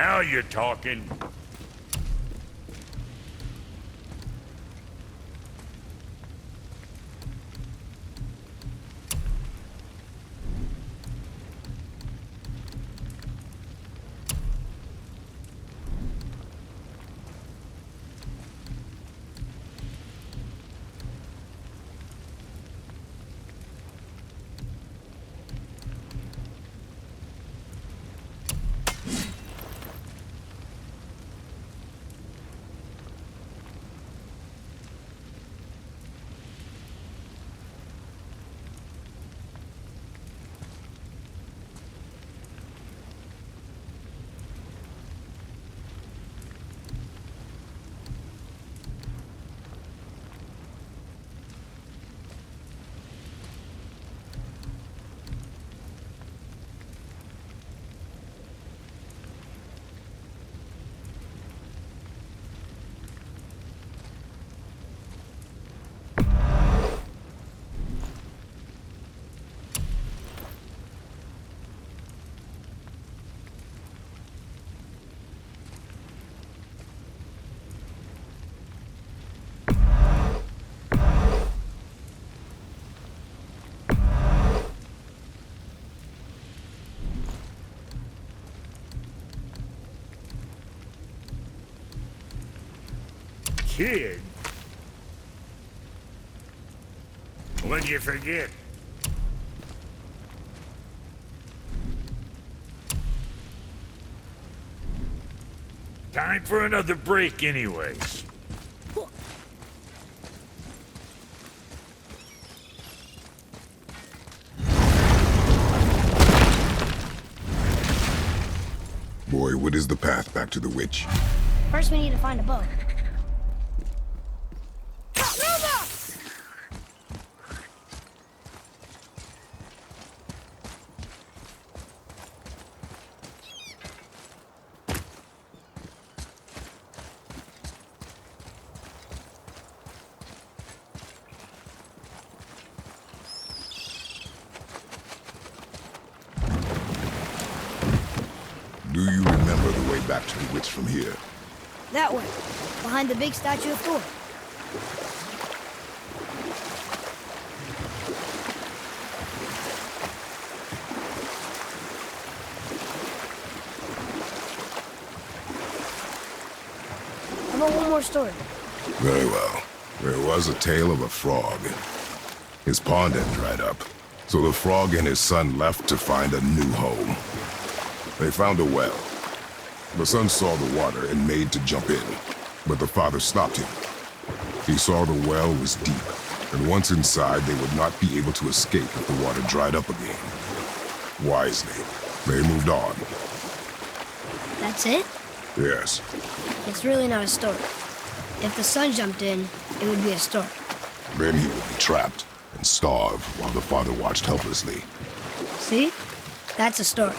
Now you're talking. Kid? What'd you forget? Time for another break anyways. Boy, what is the path back to the witch? First we need to find a boat. Do you remember the way back to the witch from here? That way, behind the big statue of Thor. How about one more story? Very well. There was a tale of a frog. His pond had dried up, so the frog and his son left to find a new home. They found a well. The son saw the water and made to jump in, but the father stopped him. He saw the well was deep, and once inside they would not be able to escape if the water dried up again. Wisely, they moved on. That's it? Yes. It's really not a story. If the son jumped in, it would be a story. Then he would be trapped and starve while the father watched helplessly. See? That's a story.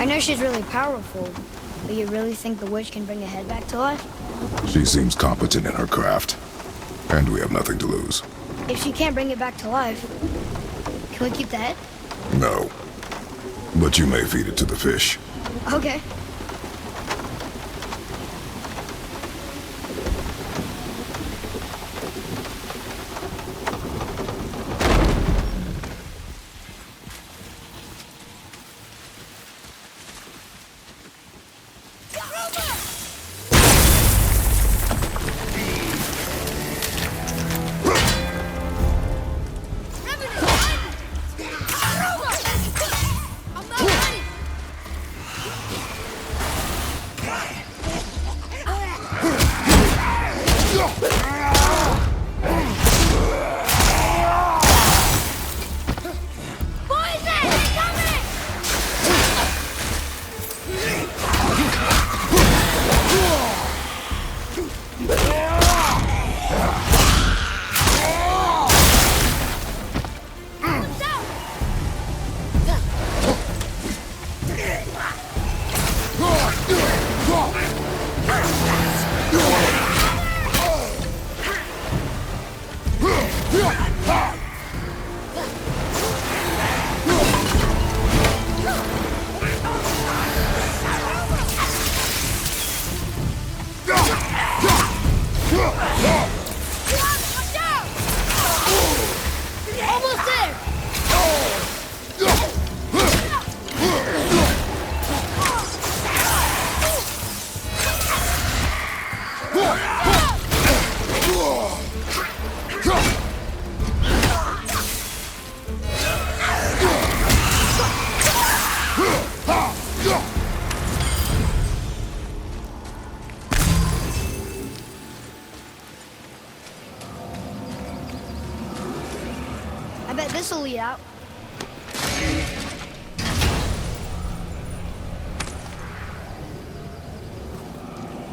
know she's really powerful, but you really think the witch can bring a head back to life? She seems competent in her craft, and we have nothing to lose. If she can't bring it back to life, can we keep the head? No. But you may feed it to the fish. Okay. Almost there! I bet this'll lead out.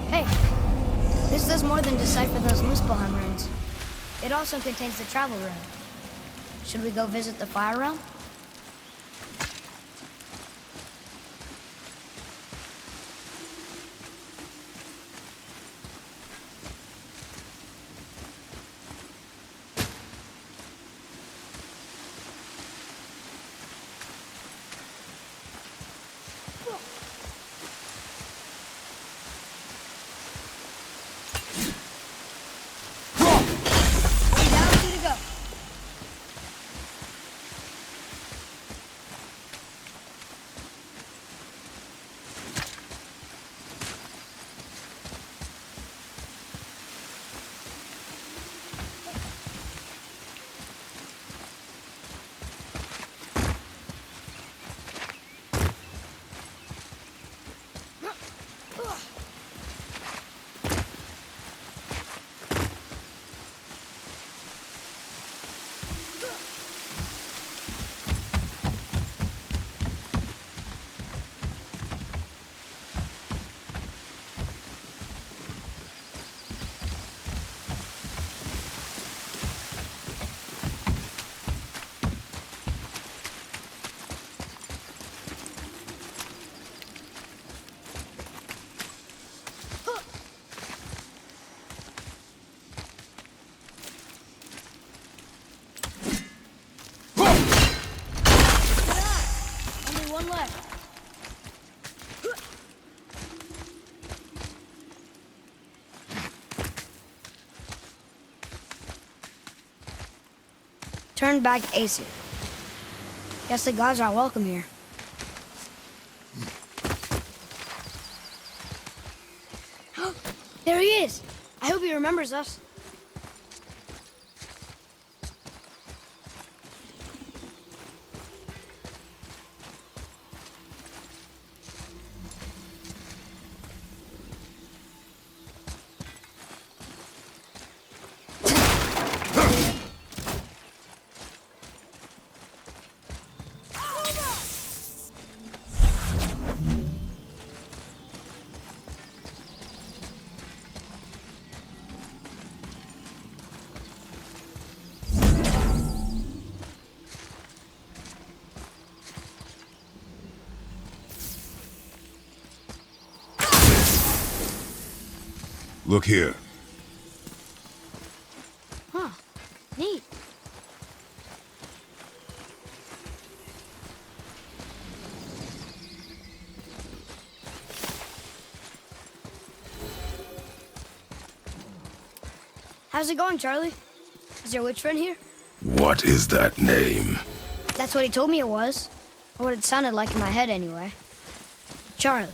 Hey, this does more than decipher those Muspelheim runes. It also contains the travel rune. Should we go visit the Fire Realm? Down two to go. Only one left. Turn back Aesir. Guess the gods aren't welcome here. There he is! I hope he remembers us. Look here. Huh. Neat. How's it going, Charlie? Is your witch friend here? What is that name? That's what he told me it was. Or what it sounded like in my head, anyway. Charlie.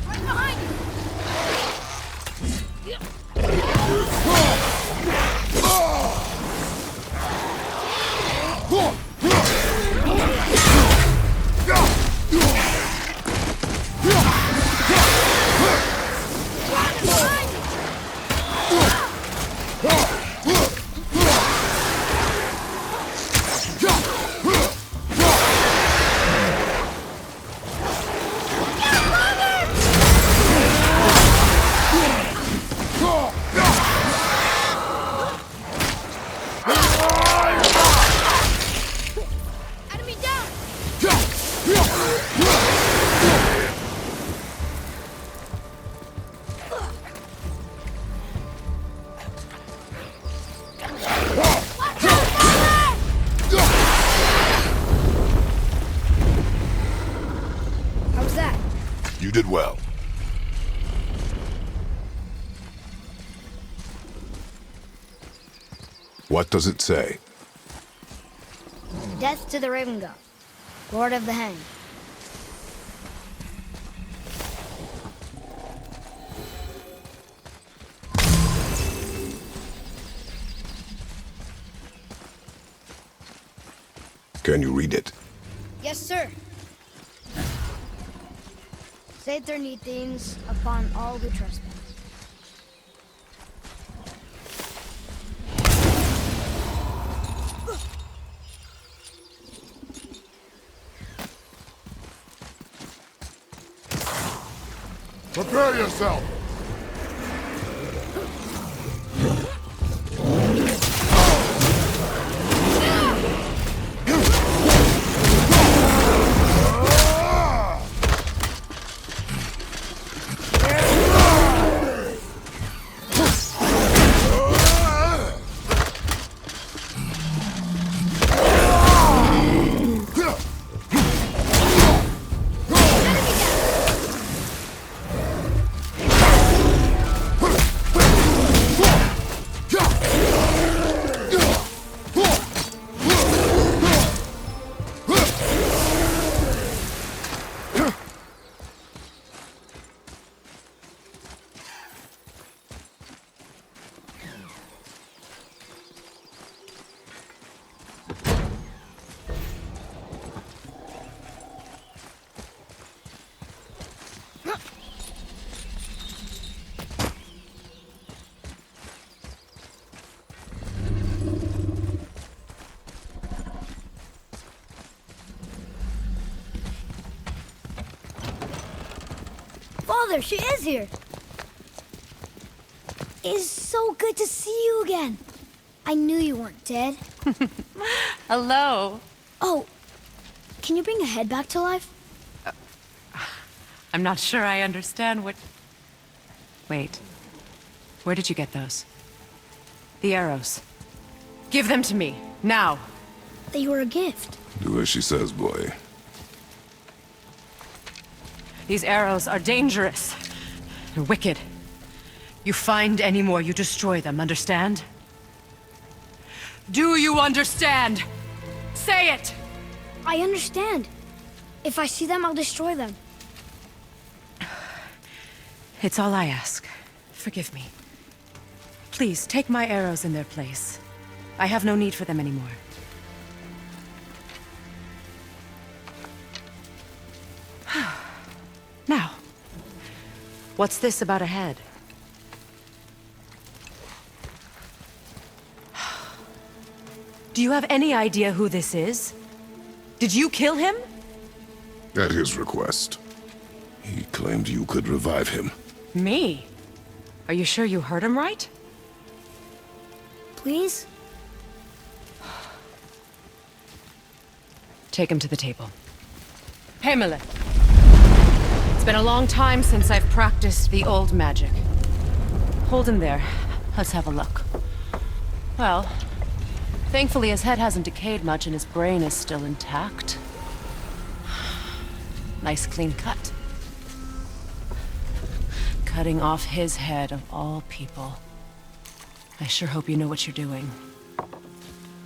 Right behind Enemy down! How was that? You did well. What does it say? Death to the Raven God, Lord of the Hanged. Can you read it? Yes, sir. Save their neat things upon all who trespass. Prepare yourself! Father, she is here. It is so good to see you again. I knew you weren't dead. Hello. Oh, can you bring a head back to life? I'm not sure I understand what... Wait. Where did you get those? The arrows. Give them to me, now. They were a gift. Do as she says, boy. These arrows are dangerous. They're wicked. You find any more, you destroy them, understand? Do you understand? Say it! I understand. If I see them, I'll destroy them. It's all I ask. Forgive me. Please, take my arrows in their place. I have no need for them anymore. Now, what's this about a head? Do you have any idea who this is? Did you kill him? At his request. He claimed you could revive him. Me? Are you sure you heard him right? Please? Take him to the table. Pamela, It's been a long time since I've practiced the old magic. Hold him there. Let's have a look. Well, thankfully his head hasn't decayed much and his brain is still intact. Nice clean cut. Cutting off his head of all people. I sure hope you know what you're doing.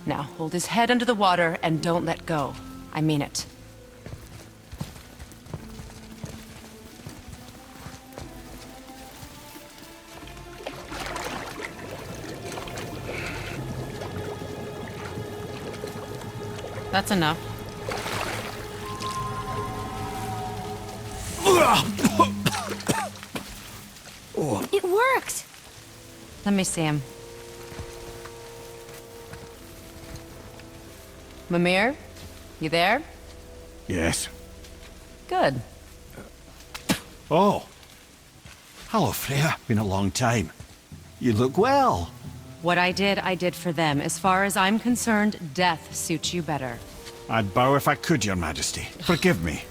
Now, hold his head under the water and don't let go. I mean it. That's enough. It worked! Let me see him. Mimir? You there? Yes. Good. Oh. Hello, Freya. Been a long time. You look well. What I did for them. As far as I'm concerned, death suits you better. I'd bow if I could, Your Majesty. Forgive me.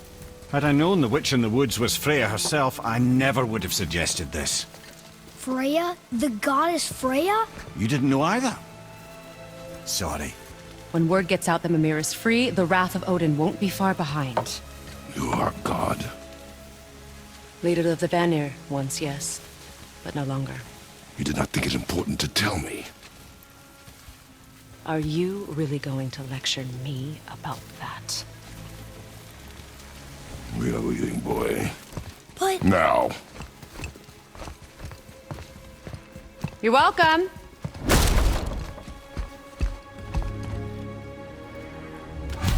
Had I known the witch in the woods was Freya herself, I never would have suggested this. Freya? The goddess Freya? You didn't know either? Sorry. When word gets out that Mimir is free, the wrath of Odin won't be far behind. You are God. Leader of the Vanir, once, yes. But no longer. You did not think it important to tell me. Are you really going to lecture me about that? We are leaving, boy. But... Now. You're welcome!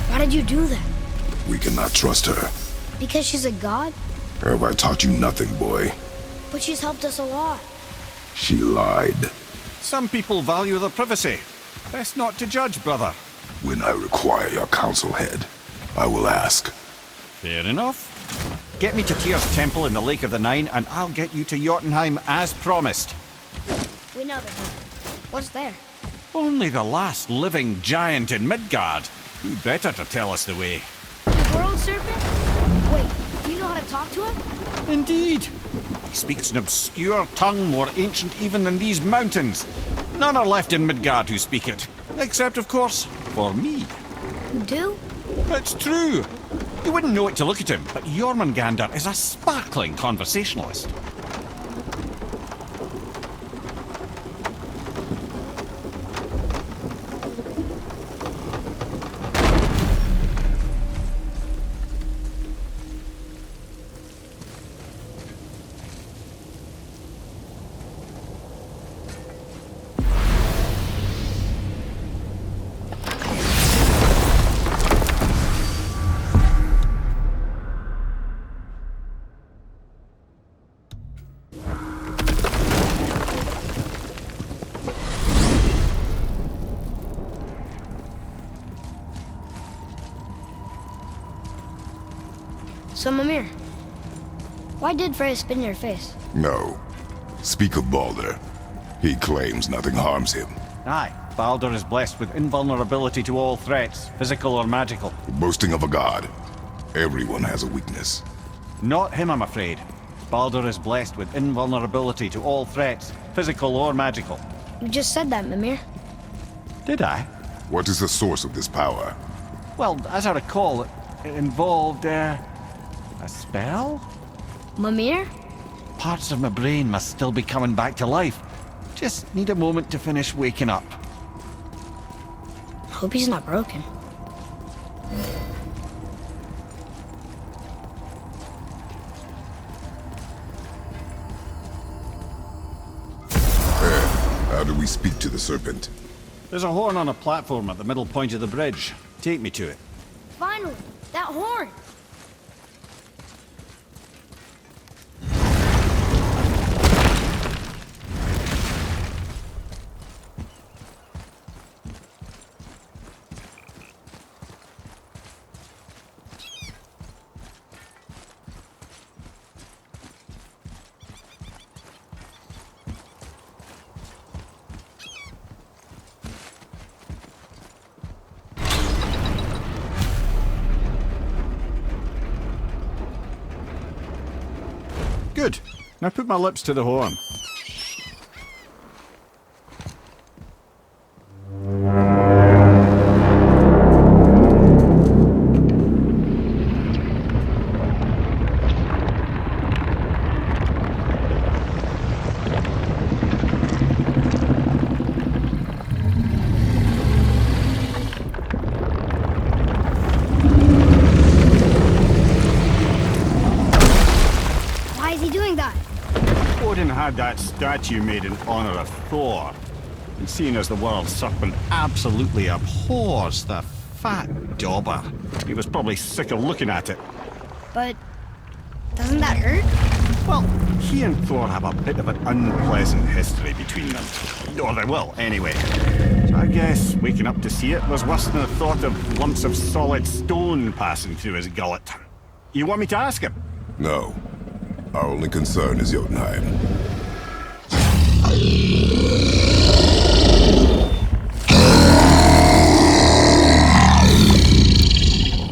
Why did you do that? We cannot trust her. Because she's a god? Have I taught you nothing, boy? But she's helped us a lot. She lied. Some people value their privacy. Best not to judge, brother. When I require your council head, I will ask. Fair enough. Get me to Tyr's temple in the Lake of the Nine, and I'll get you to Jotunheim as promised. We know that. What's there? Only the last living giant in Midgard. Who better to tell us the way? The world serpent? Wait, do you know how to talk to him? Indeed. He speaks an obscure tongue more ancient even than these mountains. None are left in Midgard who speak it. Except, of course, for me. You do? It's true. You wouldn't know it to look at him, but Jormungandr is a sparkling conversationalist. So, Mimir, why did Freya spit in your face? No. Speak of Baldur. He claims nothing harms him. Aye, Baldur is blessed with invulnerability to all threats, physical or magical. Boasting of a god. Everyone has a weakness. Not him, I'm afraid. Baldur is blessed with invulnerability to all threats, physical or magical. You just said that, Mimir. Did I? What is the source of this power? Well, as I recall, it involved, a spell? Mimir? Parts of my brain must still be coming back to life. Just need a moment to finish waking up. Hope he's not broken. How do we speak to the serpent? There's a horn on a platform at the middle point of the bridge. Take me to it. Finally! That horn! Now put my lips to the horn. Why is he doing that? Odin had that statue made in honor of Thor. And seeing as the world serpent absolutely abhors the fat dauber, he was probably sick of looking at it. But doesn't that hurt? Well, he and Thor have a bit of an unpleasant history between them. Or they will, anyway. So I guess waking up to see it was worse than the thought of lumps of solid stone passing through his gullet. You want me to ask him? No. Our only concern is Jotunheim.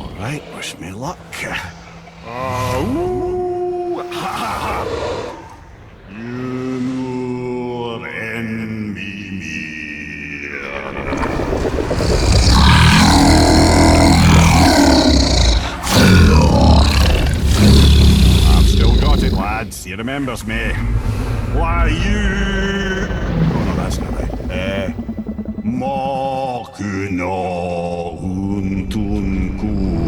All right, wish me luck. Ooh, ha, ha, ha. You nur en I've still got it, lads. He remembers me. Why you? Oh no, that's not right. Mokuno untun kun.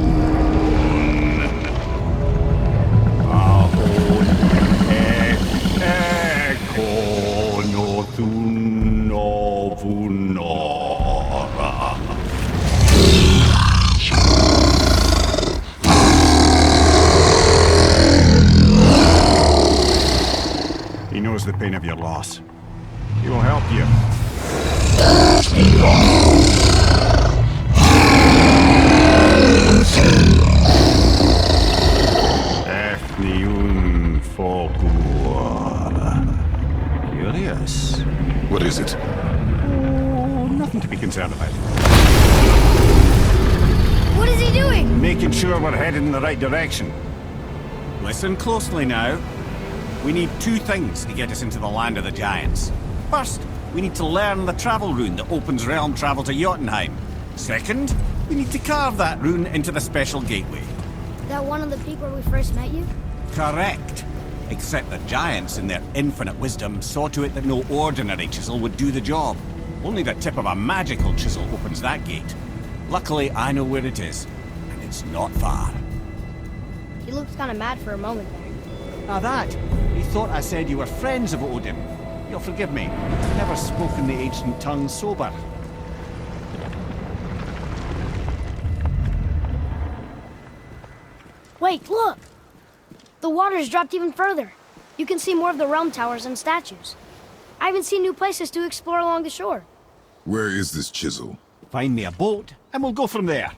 Ahon ekono tuno vunora. He knows the pain of your loss. He will help you. Efniun Folkur. Curious. What is it? Oh, nothing to be concerned about. What is he doing? Making sure we're headed in the right direction. Listen closely now. We need two things to get us into the land of the giants. First, we need to learn the travel rune that opens realm travel to Jotunheim. Second, we need to carve that rune into the special gateway. That one on the peak where we first met you? Correct. Except the giants, in their infinite wisdom, saw to it that no ordinary chisel would do the job. Only the tip of a magical chisel opens that gate. Luckily, I know where it is, and it's not far. He looked kind of mad for a moment there. Now that, he thought I said you were friends of Odin. You'll forgive me. I've never spoken the ancient tongue sober. Wait, look! The water's dropped even further. You can see more of the realm towers and statues. I even see new places to explore along the shore. Where is this chisel? Find me a boat, and we'll go from there.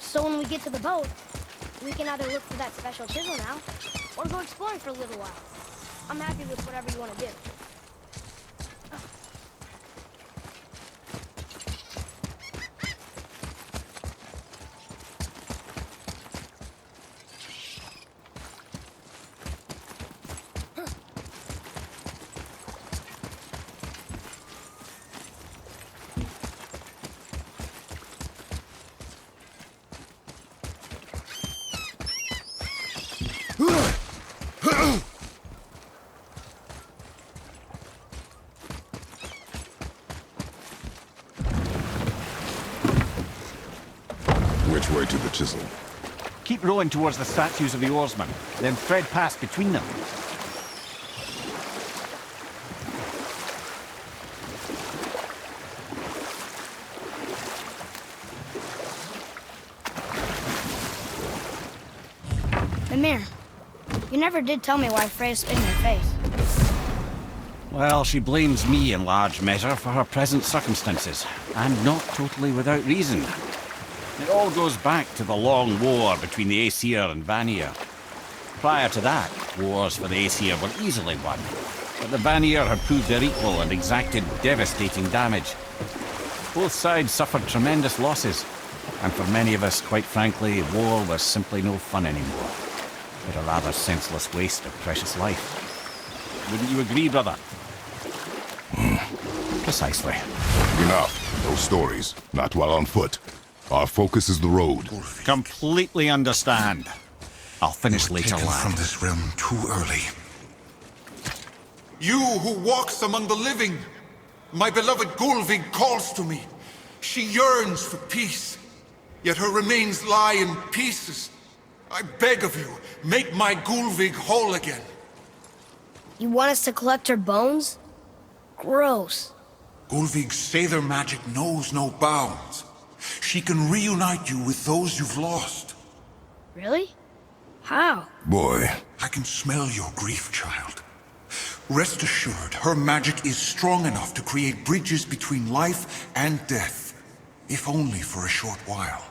So when we get to the boat, we can either look for that special chisel now, or go exploring for a little while. I'm happy with whatever you want to do. Which way to the chisel? Keep rowing towards the statues of the oarsmen, then thread past between them. Mimir, you never did tell me why Freya spit in your face. Well, she blames me in large measure for her present circumstances, and not totally without reason. It all goes back to the long war between the Aesir and Vanir. Prior to that, wars for the Aesir were easily won, but the Vanir had proved their equal and exacted devastating damage. Both sides suffered tremendous losses, and for many of us, quite frankly, war was simply no fun anymore, but a rather senseless waste of precious life. Wouldn't you agree, brother? Precisely. Enough. No stories. Not while on foot. Our focus is the road. Completely understand. I'll finish You were later, taken from lad. this realm too early. You who walks among the living, my beloved Gulvig calls to me. She yearns for peace, yet her remains lie in pieces. I beg of you, make my Gulvig whole again. You want us to collect her bones? Gross. Gulvig's Seidr magic knows no bounds. She can reunite you with those you've lost. Really? How? Boy, I can smell your grief, child. Rest assured, her magic is strong enough to create bridges between life and death, if only for a short while.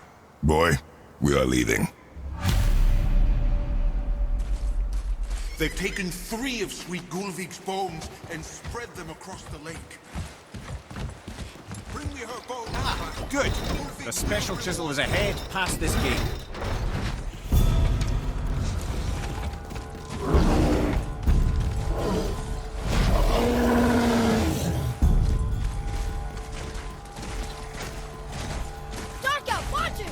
boy, we are leaving. They've taken 3 of Sweet Gulvig's bones and spread them across the lake. Bring me her bones. Good. The special chisel is ahead, past this gate. Dark out, watch it!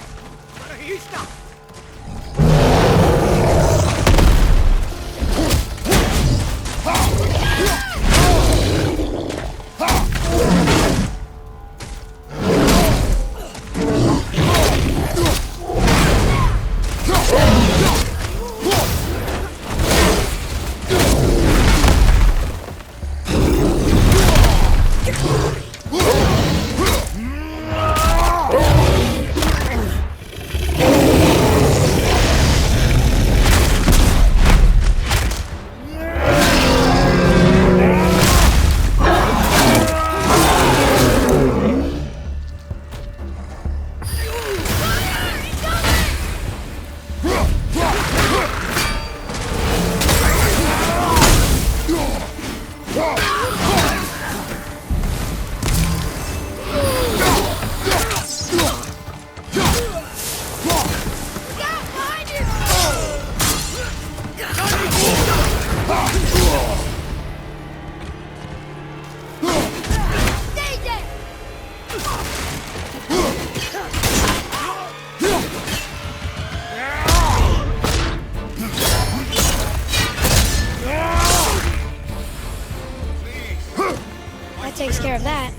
That takes care of that.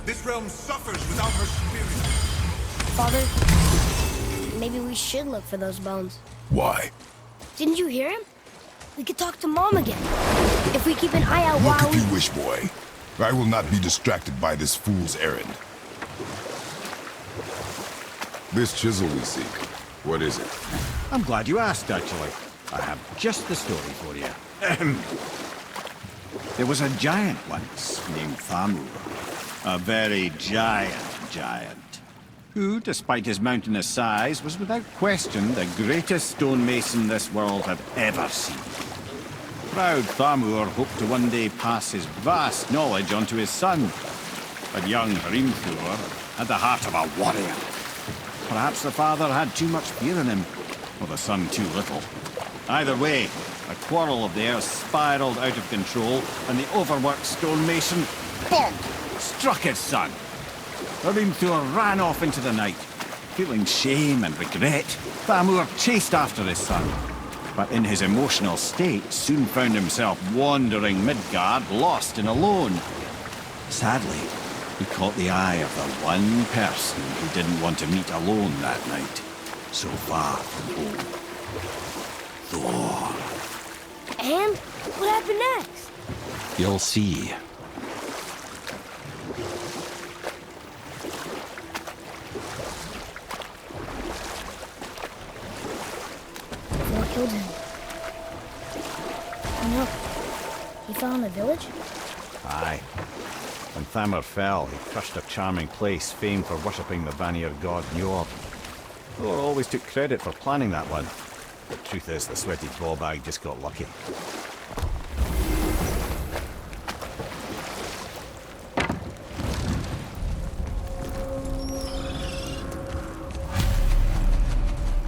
This realm suffers without her spirit. Father, maybe we should look for those bones. Why? Didn't you hear him? We could talk to Mom again. If we keep an eye out Look while if you wish, boy. I will not be distracted by this fool's errand. This chisel we seek, what is it? I'm glad you asked, actually. I have just the story for you. There was a giant once named Thamur. A very giant, who, despite his mountainous size, was without question the greatest stonemason this world had ever seen. Proud Thamur hoped to one day pass his vast knowledge on to his son. But young Hrimthur had the heart of a warrior. Perhaps the father had too much fear in him, or the son too little. Either way, a quarrel of theirs spiraled out of control, and the overworked stonemason, bonk, struck his son. Hrimthur ran off into the night. Feeling shame and regret, Thamur chased after his son. But in his emotional state, soon found himself wandering Midgard, lost and alone. Sadly, he caught the eye of the one person who didn't want to meet alone that night, so far from home. Thor. And what happened next? You'll see. Thor killed him. And look, he fell in the village? Aye. When Thamur fell, he crushed a charming place famed for worshipping the Vanir god Njord. Thor always took credit for planning that one. The truth is, the sweaty ballbag just got lucky.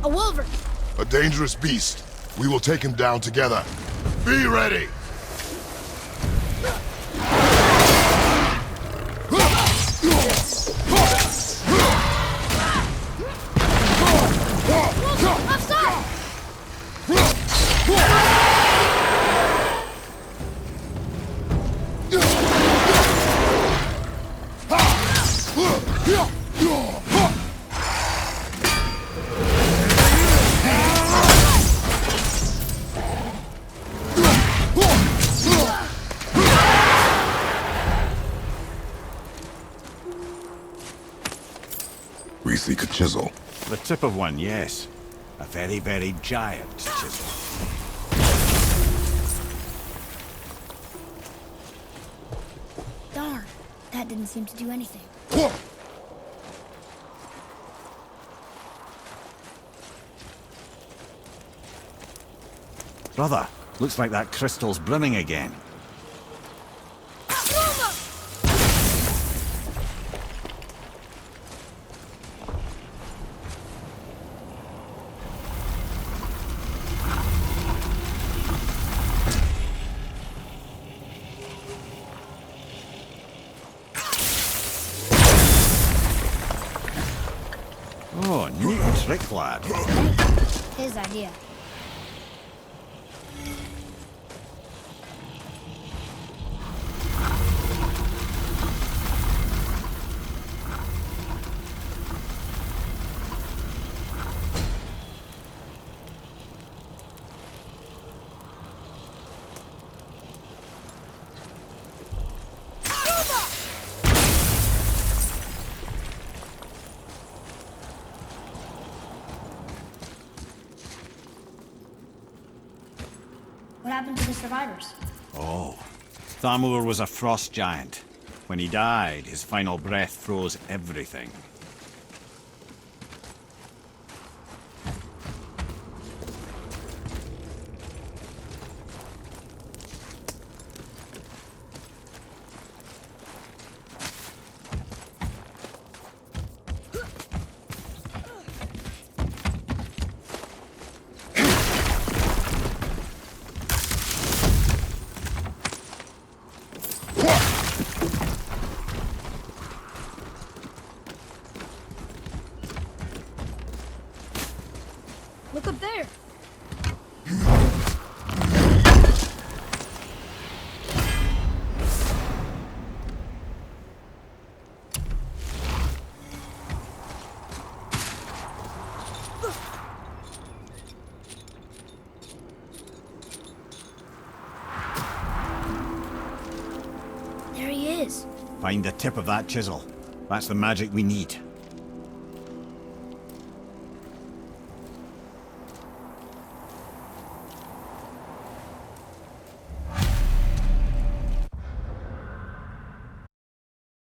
A wolverine! A dangerous beast. We will take him down together. Be ready! Offside! We seek a chisel. The tip of one, yes. A very, very giant chisel. Darn, that didn't seem to do anything. Brother, looks like that crystal's brimming again. Oh, neat trick, lad. His idea. What happened to the survivors? Oh, Thamur was a frost giant. When he died, his final breath froze everything. Look up there! There he is. Find the tip of that chisel. That's the magic we need.